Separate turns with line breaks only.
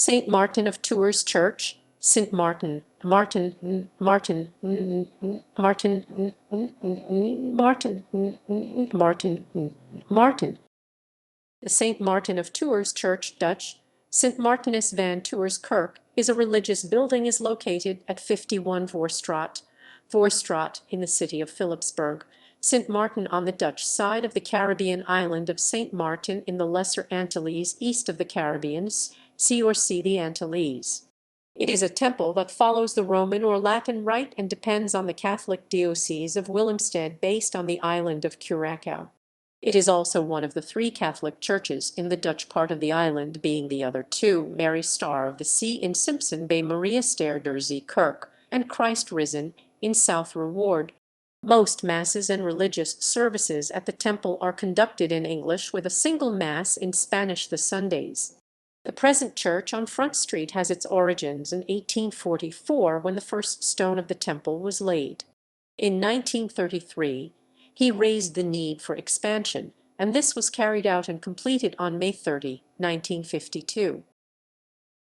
St. Martin of Tours Church, St. Martin, Martin, Martin, Martin, Martin, Martin, Martin. The St. Martin of Tours Church, Dutch, Sint Martinus van Tours Kerk, is a religious building is located at 51 Voorstraat in the city of Philipsburg, St. Martin on the Dutch side of the Caribbean island of St. Martin in the Lesser Antilles east of the Caribbean Sea or Sea The Antilles. It is a temple that follows the Roman or Latin rite and depends on the Catholic Diocese of Willemstad based on the island of Curaçao. It is also one of the three Catholic churches in the Dutch part of the island, being the other two Mary Star of the Sea in Simpson Bay, Maria Sterre der Zee Kerk, and Christ Risen in South Reward. Most masses and religious services at the temple are conducted in English with a single mass in Spanish the Sundays. The present church on Front Street has its origins in 1844 when the first stone of the temple was laid. In 1933, he raised the need for expansion, and this was carried out and completed on May 30, 1952.